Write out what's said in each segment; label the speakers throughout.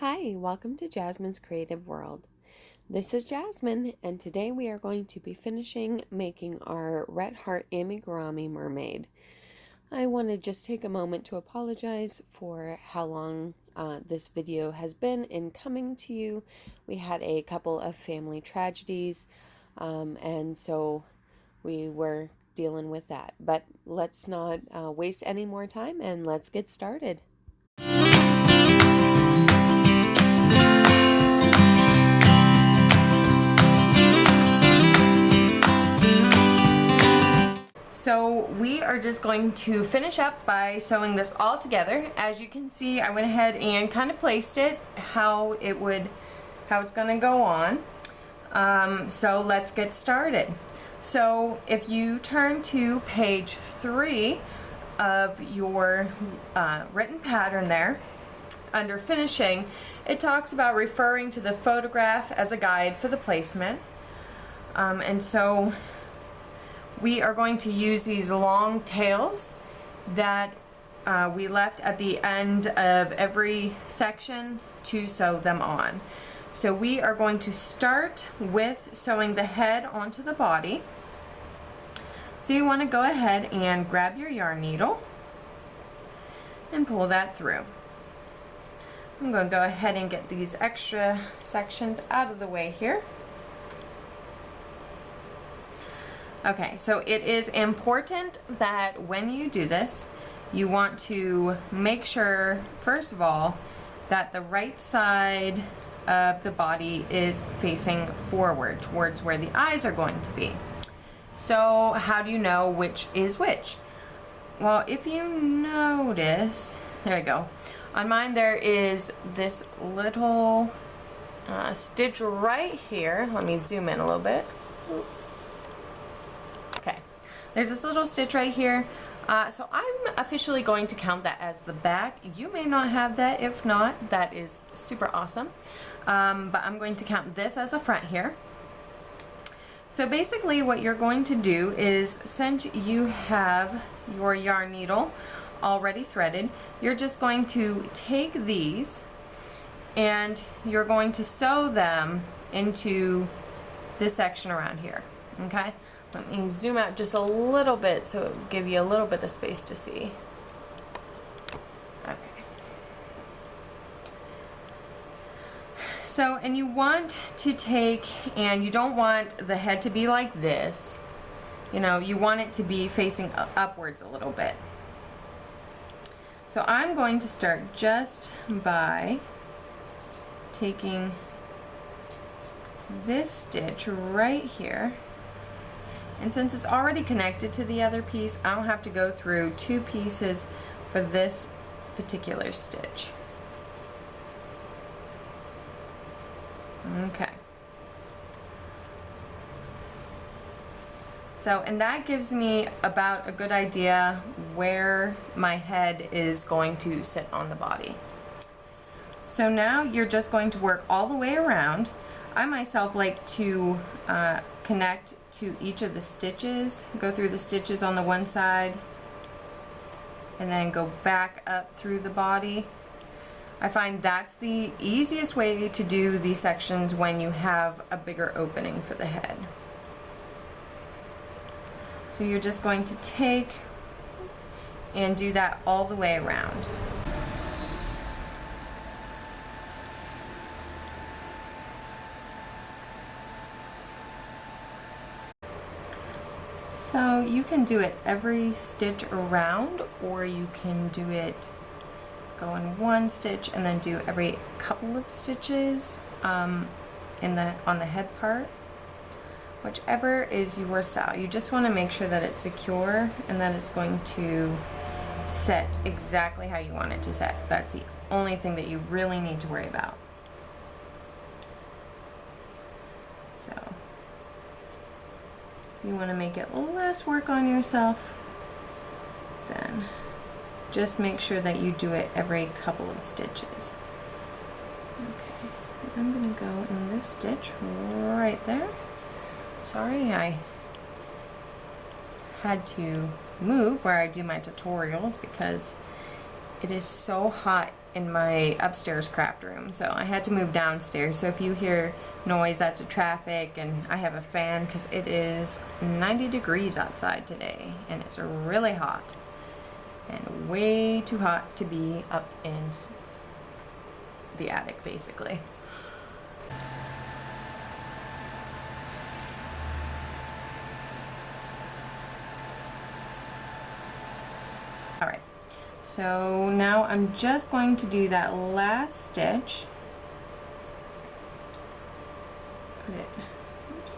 Speaker 1: Hi, welcome to Jasmine's Creative World. This is Jasmine, and today we are going to be finishing making our Red Heart Amigurumi Mermaid. I want to just take a moment to apologize for how long this video has been in coming to you. We had a couple of family tragedies, and so we were dealing with that. But let's not waste any more time and let's get started. So we are just going to finish up by sewing this all together. As you can see, I went ahead and kind of placed it how it's going to go on. So let's get started. So if you turn to page 3 of your written pattern there, under finishing, it talks about referring to the photograph as a guide for the placement. And so we are going to use these long tails that we left at the end of every section to sew them on. So we are going to start with sewing the head onto the body. So you want to go ahead and grab your yarn needle and pull that through. I'm going to go ahead and get these extra sections out of the way here. Okay, so it is important that when you do this, you want to make sure, first of all, that the right side of the body is facing forward towards where the eyes are going to be. So how do you know which is which? Well, if you notice, there you go. On mine there is this little stitch right here. Let me zoom in a little bit. There's this little stitch right here, so I'm officially going to count that as the back. You may not have that. If not, that is super awesome, but I'm going to count this as a front here. So basically what you're going to do is, since you have your yarn needle already threaded, you're just going to take these and you're going to sew them into this section around here. Okay? Let me zoom out just a little bit so it will give you a little bit of space to see. Okay. So, and you want to take, and you don't want the head to be like this. You know, you want it to be facing upwards a little bit. So I'm going to start just by taking this stitch right here. And since it's already connected to the other piece, I don't have to go through two pieces for this particular stitch. Okay. So, and that gives me about a good idea where my head is going to sit on the body. So now you're just going to work all the way around. I myself like to connect to each of the stitches, go through the stitches on the one side and then go back up through the body. I find that's the easiest way to do these sections when you have a bigger opening for the head. So you're just going to take and do that all the way around. So you can do it every stitch around, or you can do it go in one stitch and then do every couple of stitches on the head part. Whichever is your style. You just want to make sure that it's secure and that it's going to set exactly how you want it to set. That's the only thing that you really need to worry about. So you want to make it less work on yourself, then just make sure that you do it every couple of stitches. Okay, I'm going to go in this stitch right there. Sorry, I had to move where I do my tutorials because it is so hot in my upstairs craft room, so I had to move downstairs. So if you hear noise, that's a traffic, and I have a fan because it is 90 degrees outside today and it's really hot and way too hot to be up in the attic basically. All right, so now I'm just going to do that last stitch. Put it, oops.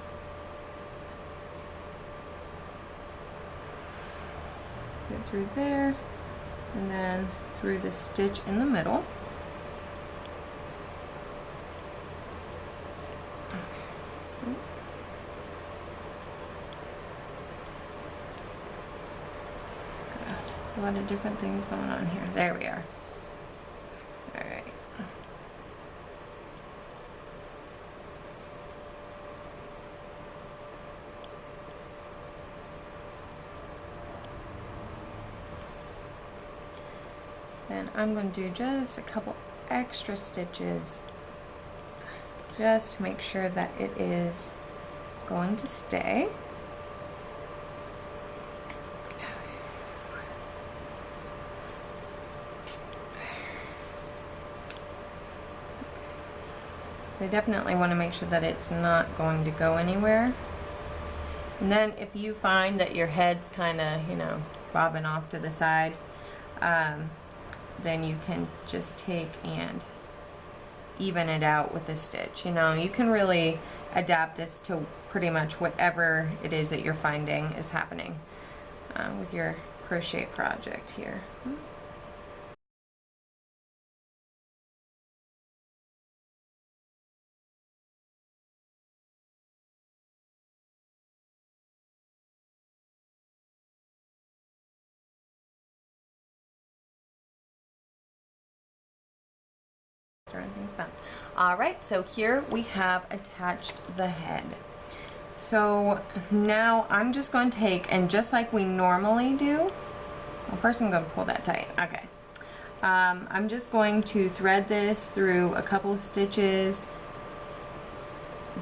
Speaker 1: Put it through there, and then through the stitch in the middle. A lot of different things going on here. There we are. All right. Then I'm going to do just a couple extra stitches just to make sure that it is going to stay. I definitely want to make sure that it's not going to go anywhere. And then if you find that your head's kind of, you know, bobbing off to the side, then you can just take and even it out with a stitch. You know, you can really adapt this to pretty much whatever it is that you're finding is happening with your crochet project here. All right, so here we have attached the head. So now I'm just going to take, and just like we normally do, well, first I'm going to pull that tight. Okay. I'm just going to thread this through a couple of stitches,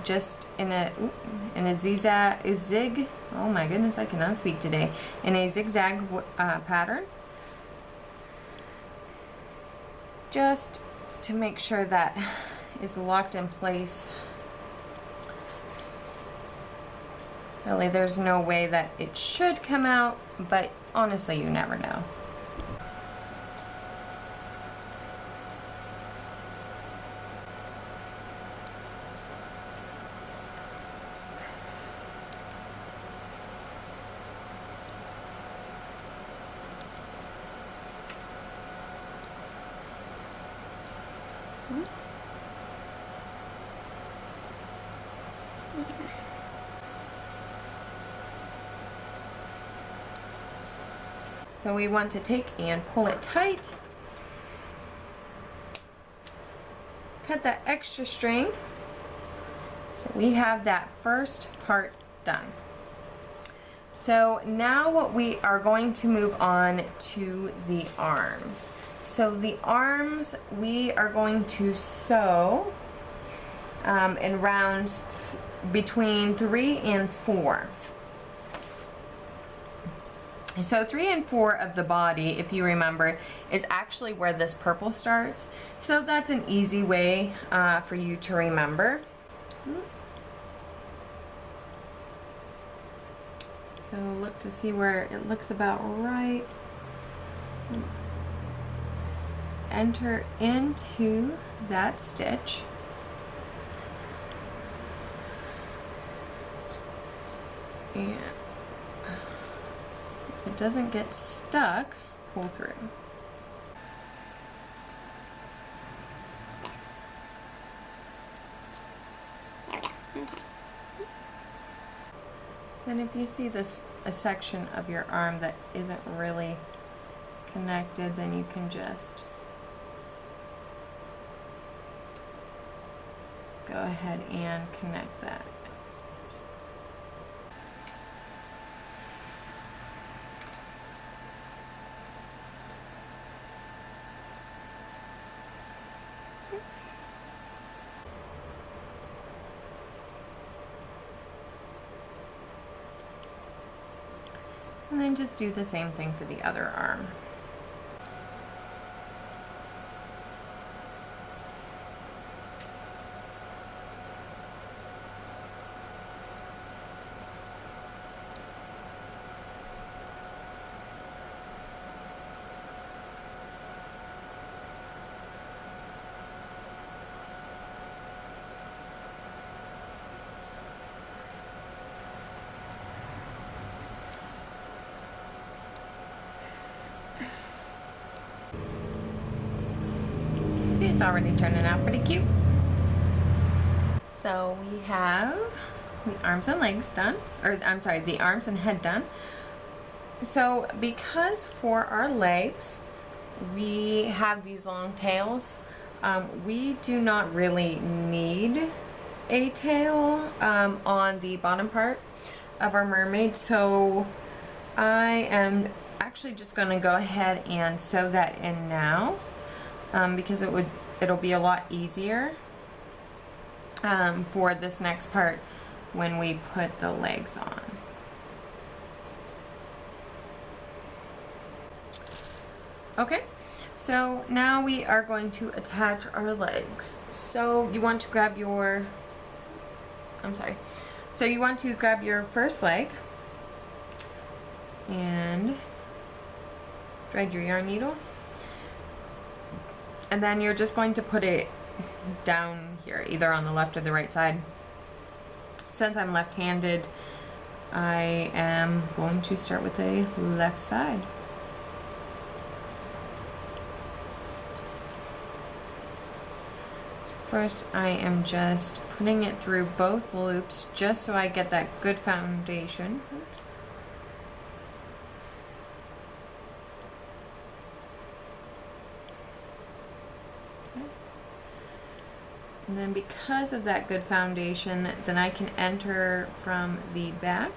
Speaker 1: just in a zig. Oh my goodness, I cannot speak today. In a zigzag pattern, just to make sure that is locked in place. Really, there's no way that it should come out, but honestly, you never know. So we want to take and pull it tight, cut that extra string, so we have that first part done. So now we are going to move on to the arms. So the arms we are going to sew in rounds between 3 and 4. So 3 and 4 of the body, if you remember, is actually where this purple starts. So that's an easy way for you to remember. So look to see where it looks about right. Enter into that stitch. And if it doesn't get stuck, pull through.
Speaker 2: There we go. Okay.
Speaker 1: Then if you see this a section of your arm that isn't really connected, then you can just go ahead and connect that. And then just do the same thing for the other arm. See, it's already turning out pretty cute. So we have the arms and legs done, or I'm sorry, the arms and head done. So because for our legs we have these long tails, we do not really need a tail on the bottom part of our mermaid. So I am actually just going to go ahead and sew that in now, because it'll be a lot easier for this next part when we put the legs on. Okay, so now we are going to attach our legs. So you want to grab your, so you want to grab your first leg and thread your yarn needle, and then you're just going to put it down here, either on the left or the right side. Since I'm left-handed, I am going to start with the left side. So first I am just putting it through both loops just so I get that good foundation. Oops. And then because of that good foundation, then I can enter from the back.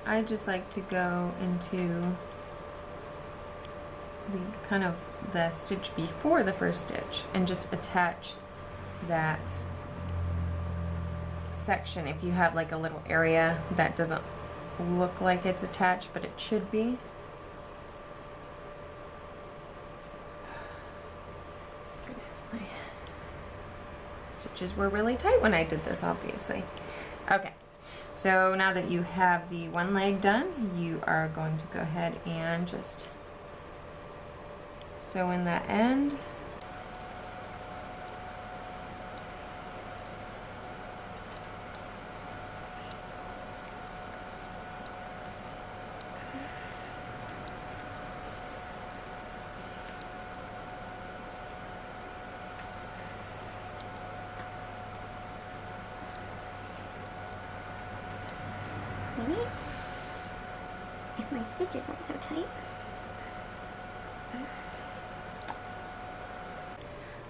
Speaker 1: I just like to go into the kind of the stitch before the first stitch and just attach that section. If you have like a little area that doesn't look like it's attached, but it should be. Goodness, my stitches were really tight when I did this, obviously. Okay. So now that you have the one leg done, you are going to go ahead and just sew in that end.
Speaker 2: If my stitches weren't so tight.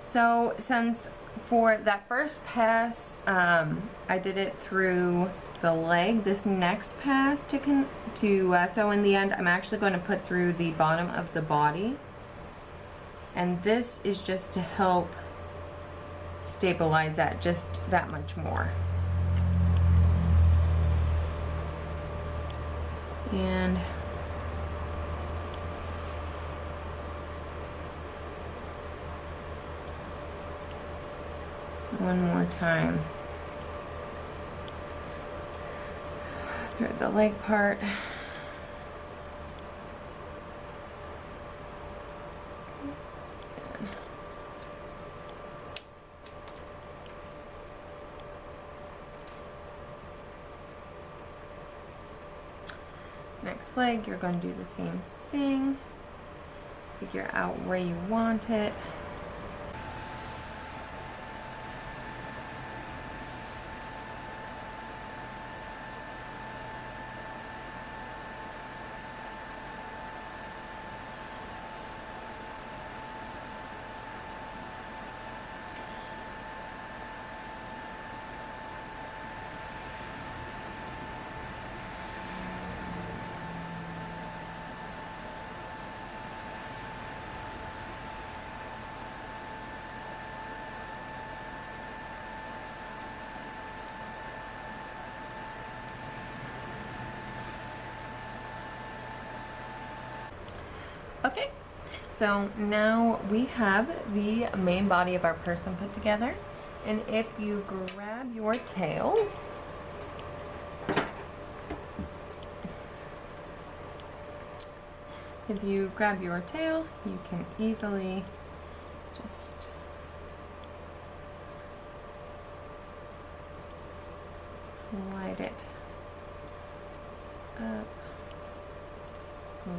Speaker 1: So since for that first pass I did it through the leg, this next pass to sew in the end, I'm actually going to put through the bottom of the body, and this is just to help stabilize that just that much more. And one more time through the leg part. Next leg, you're going to do the same thing. Figure out where you want it. Okay, so now we have the main body of our person put together. And if you grab your tail, you can easily just slide it up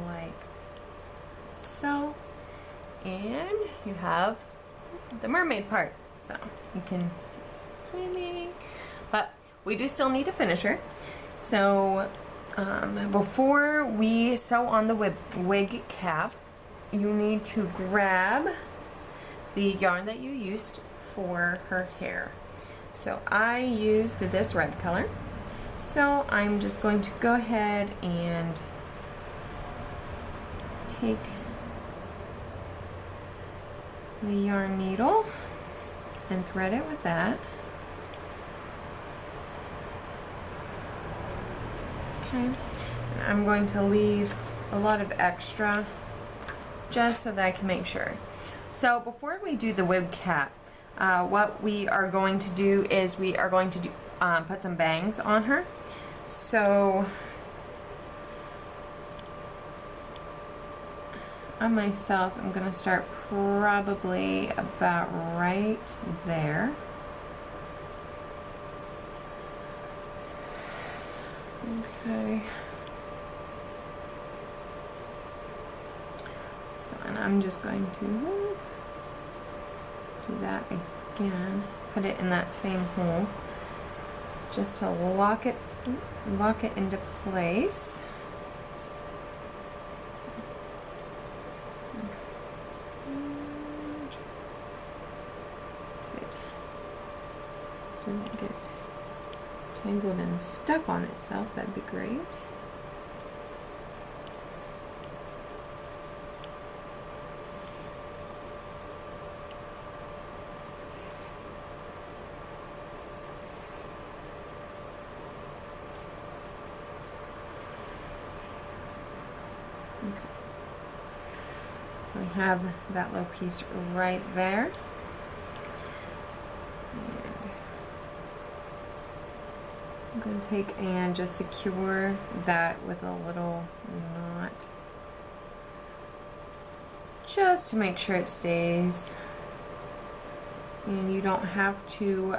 Speaker 1: like so, and you have the mermaid part, so you can just swimming, but we do still need to finish her. So before we sew on the wig cap, you need to grab the yarn that you used for her hair. So I used this red color, so I'm just going to go ahead and take the yarn needle and thread it with that. Okay, and I'm going to leave a lot of extra just so that I can make sure. So before we do the wig cap, what we are going to do is we are going to do, put some bangs on her. So on myself, I'm going to start probably about right there. Okay. So, and I'm just going to do that again. Put it in that same hole, just to lock it into place. Doesn't get tangled and stuck on itself, that'd be great. Okay. So we have that little piece right there. I'm going to take and just secure that with a little knot, just to make sure it stays. And you don't have to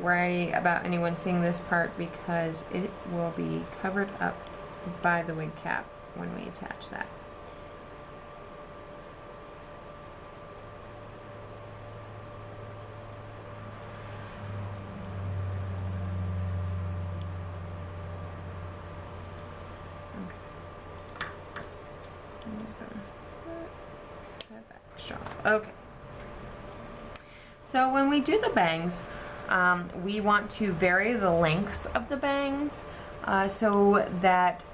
Speaker 1: worry about anyone seeing this part because it will be covered up by the wig cap when we attach that. Okay. So when we do the bangs, we want to vary the lengths of the bangs so that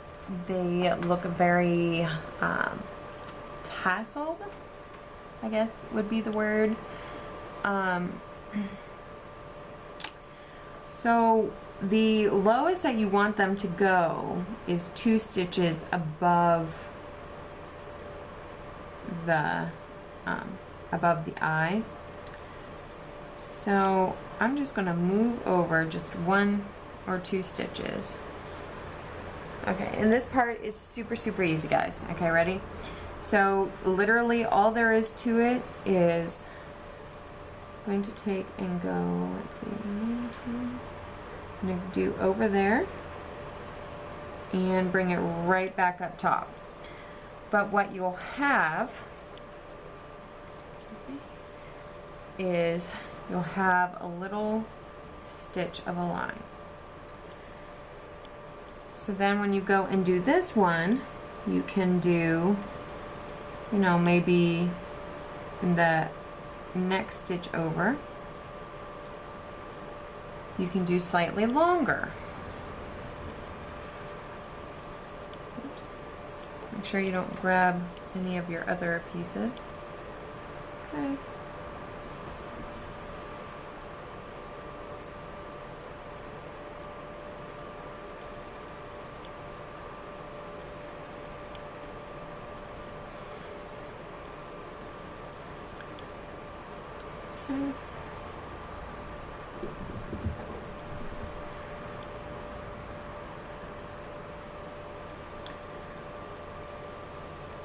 Speaker 1: they look very tasseled, I guess would be the word. So the lowest that you want them to go is 2 stitches above the eye. So I'm just going to move over just 1 or 2 stitches. Okay, and this part is super easy, guys. Okay, ready? So literally all there is to it is I'm going to take and go, let's see, 1, 2, I'm going to do over there and bring it right back up top. But what you'll have is you'll have a little stitch of a line. So then when you go and do this one, you can do, you know, maybe in the next stitch over, you can do slightly longer. Oops. Make sure you don't grab any of your other pieces. Okay.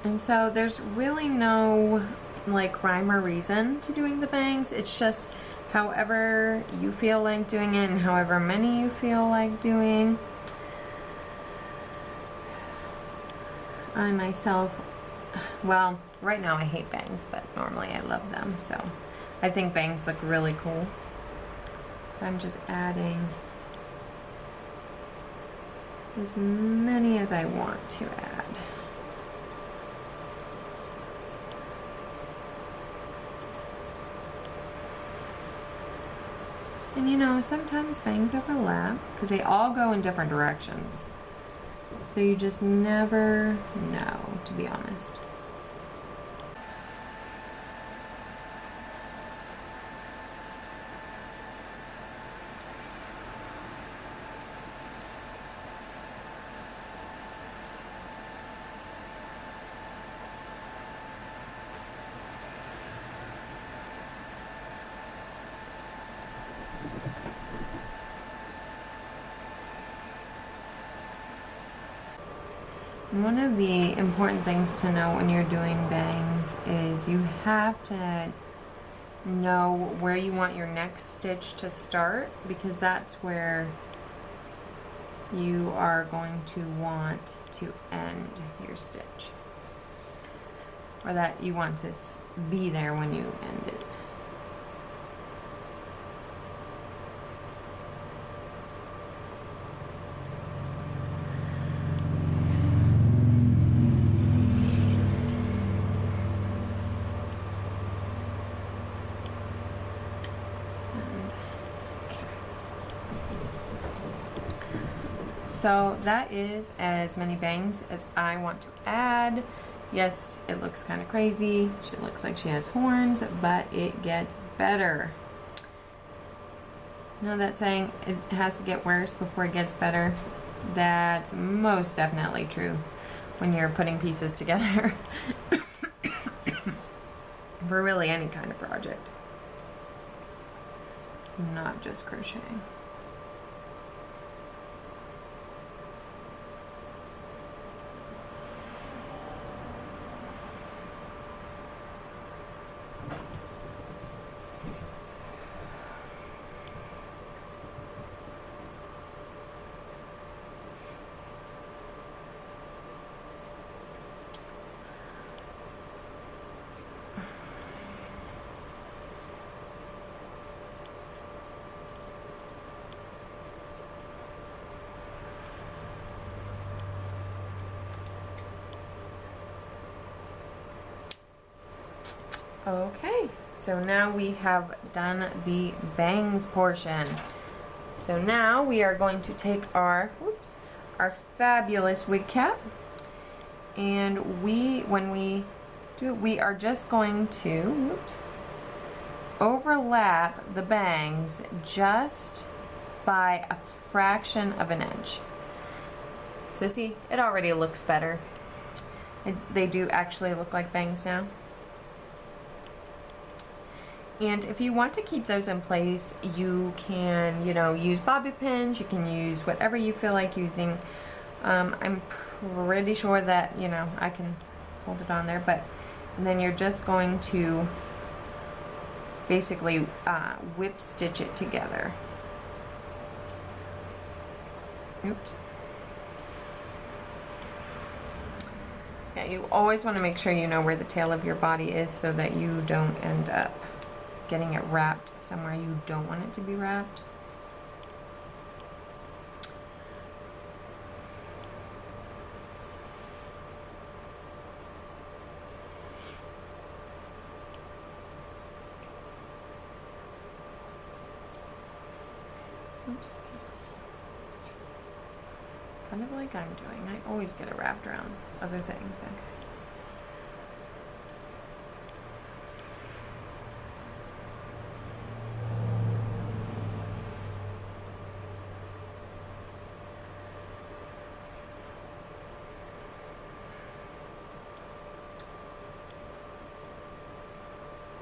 Speaker 1: And so there's really no like rhyme or reason to doing the bangs. It's just however you feel like doing it and however many you feel like doing. I myself, well, right now I hate bangs, but normally I love them, so I think bangs look really cool. So I'm just adding as many as I want to add. And you know, sometimes bangs overlap because they all go in different directions. So you just never know, to be honest. One of the important things to know when you're doing bangs is you have to know where you want your next stitch to start, because that's where you are going to want to end your stitch, or that you want to be there when you end it. So that is as many bangs as I want to add. Yes, it looks kind of crazy. She looks like she has horns, but it gets better. You know that saying, it has to get worse before it gets better? That's most definitely true when you're putting pieces together for really any kind of project, not just crocheting. Okay, so now we have done the bangs portion. So now we are going to take our fabulous wig cap, and when we do it, we are just going to overlap the bangs just by a fraction of an inch. So see, it already looks better. They do actually look like bangs now. And if you want to keep those in place, you can, use bobby pins. You can use whatever you feel like using. I'm pretty sure that, I can hold it on there, but then you're just going to basically whip stitch it together. Oops. Yeah, you always want to make sure you know where the tail of your body is so that you don't end up getting it wrapped somewhere you don't want it to be wrapped. Oops. Kind of like I'm doing. I always get it wrapped around other things. Okay.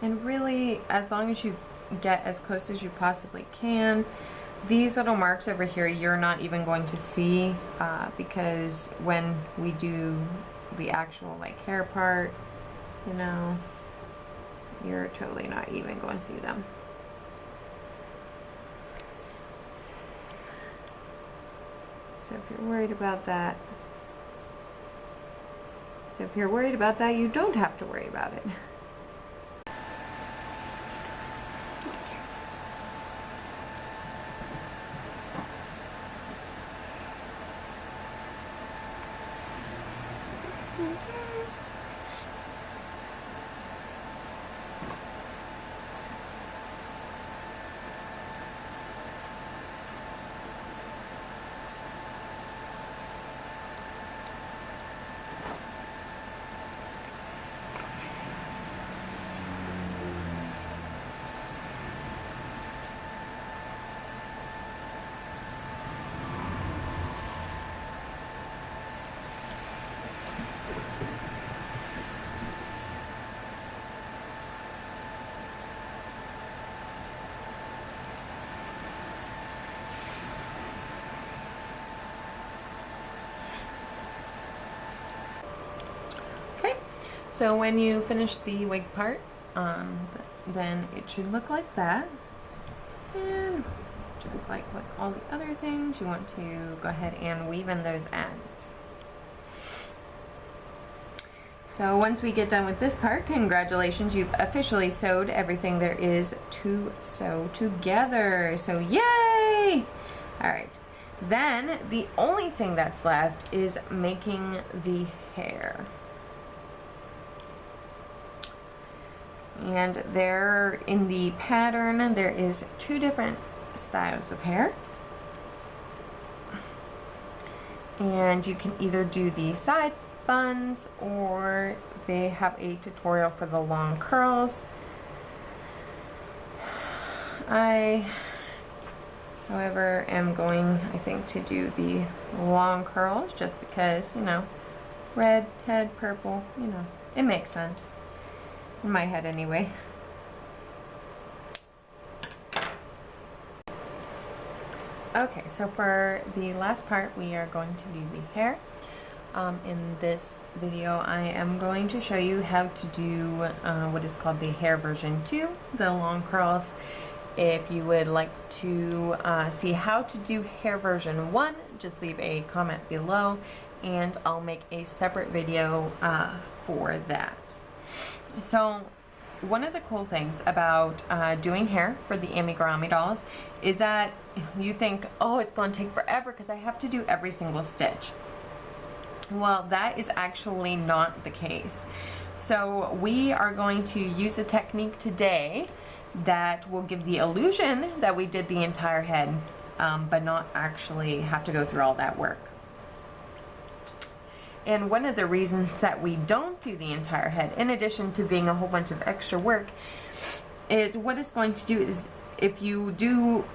Speaker 1: And really, as long as you get as close as you possibly can, these little marks over here you're not even going to see because when we do the actual like hair part, you know, you're totally not even going to see them. So if you're worried about that, you don't have to worry about it. So when you finish the wig part, then it should look like that. And just like with all the other things, you want to go ahead and weave in those ends. So once we get done with this part, congratulations, you've officially sewed everything there is to sew together. So yay! Alright, then the only thing that's left is making the hair. And there in the pattern there is 2 different styles of hair, and you can either do the side buns or they have a tutorial for the long curls. I, however, am going, I think, to do the long curls just because, you know, red head, purple, you know, it makes sense. In my head anyway. Okay, so for the last part we are going to do the hair. In this video I am going to show you how to do what is called the hair version 2, the long curls. If you would like to see how to do hair version 1, just leave a comment below and I'll make a separate video for that. So one of the cool things about doing hair for the Amigurumi dolls is that you think, oh, it's going to take forever because I have to do every single stitch. Well, that is actually not the case. So we are going to use a technique today that will give the illusion that we did the entire head, but not actually have to go through all that work. And one of the reasons that we don't do the entire head, in addition to being a whole bunch of extra work, is what it's going to do is if you do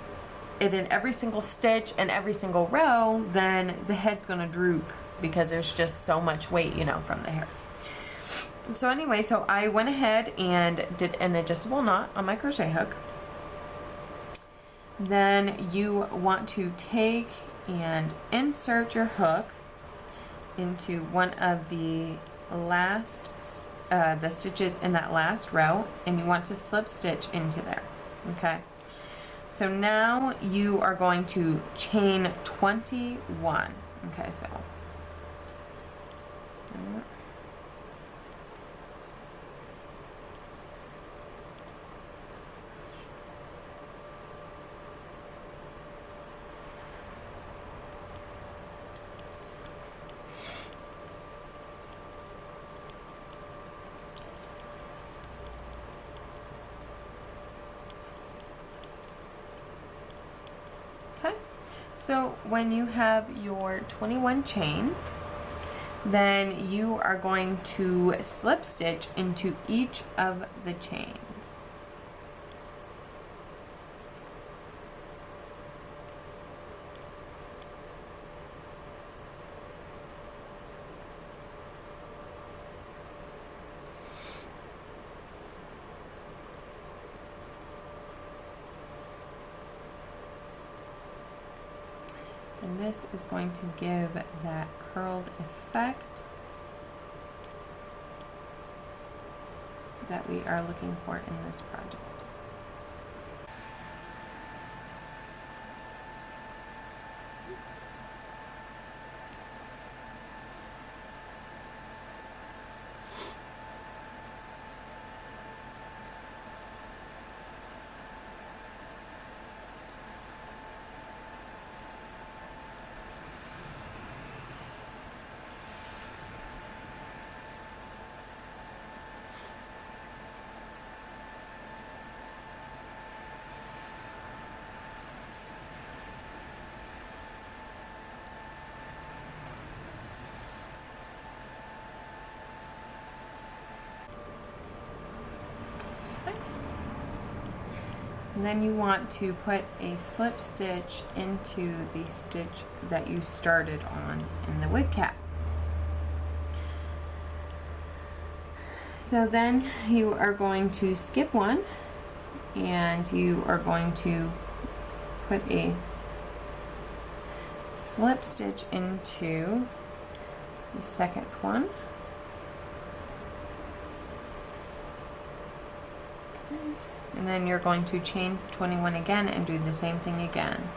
Speaker 1: it in every single stitch and every single row, then the head's going to droop because there's just so much weight, you know, from the hair. So anyway, so I went ahead and did an adjustable knot on my crochet hook. Then you want to take and insert your hook into one of the last the stitches in that last row, and you want to slip stitch into there. Okay, so now you are going to chain 21. Okay, so So when you have your 21 chains, then you are going to slip stitch into each of the chains. And this is going to give that curled effect. that we are looking for in this project. And then you want to put a slip stitch into the stitch that you started on in the wig cap. So then you are going to skip one and you are going to put a slip stitch into the second one. Okay. And then you're going to chain 21 again and do the same thing again.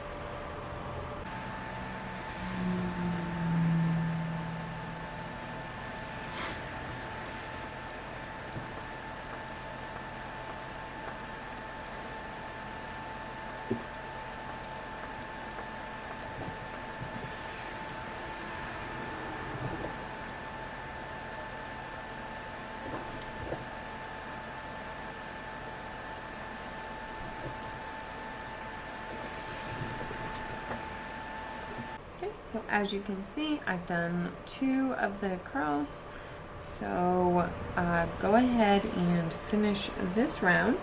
Speaker 1: So as you can see, I've done 2 of the curls. So go ahead and finish this round.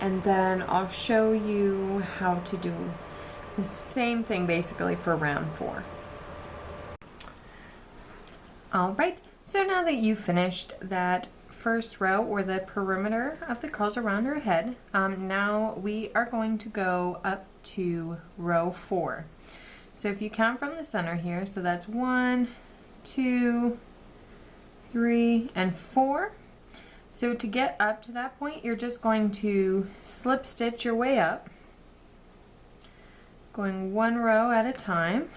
Speaker 1: And then I'll show you how to do the same thing basically for round 4. Alright, so now that you've finished that first row or the perimeter of the curls around her head, now we are going to go up to row 4. So if you count from the center here, so that's 1, 2, 3, and 4. So to get up to that point, you're just going to slip stitch your way up, going 1 row at a time.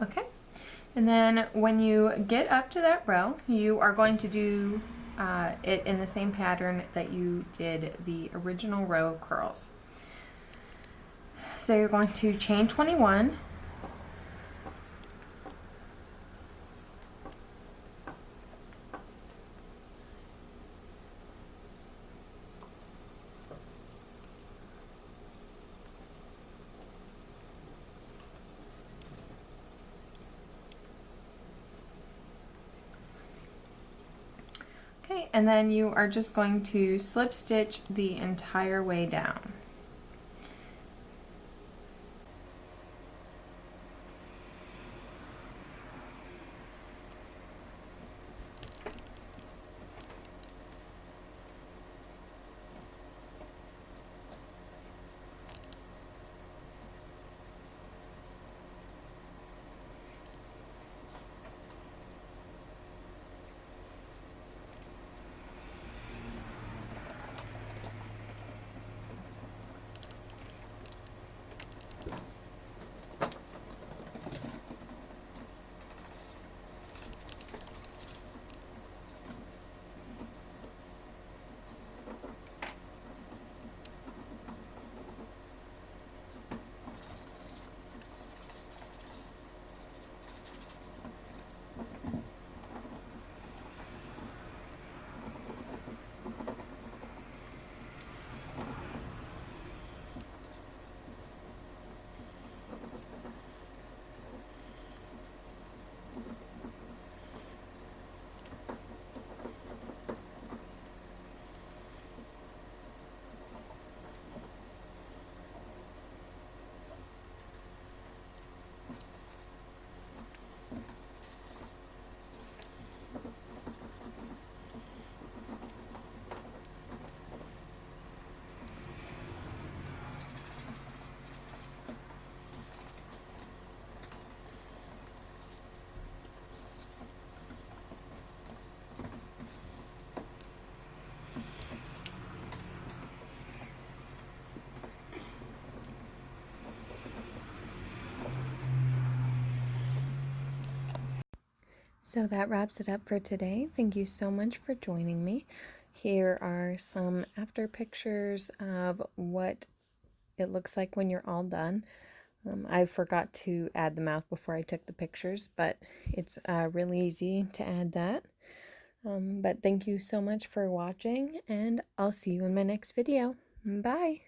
Speaker 1: Okay, and then when you get up to that row, you are going to do it in the same pattern that you did the original row curls. So you're going to chain 21, and then you are just going to slip stitch the entire way down. So that wraps it up for today. Thank you so much for joining me. Here are some after pictures of what it looks like when you're all done. I forgot to add the mouth before I took the pictures, but it's really easy to add that. But thank you so much for watching, and I'll see you in my next video. Bye!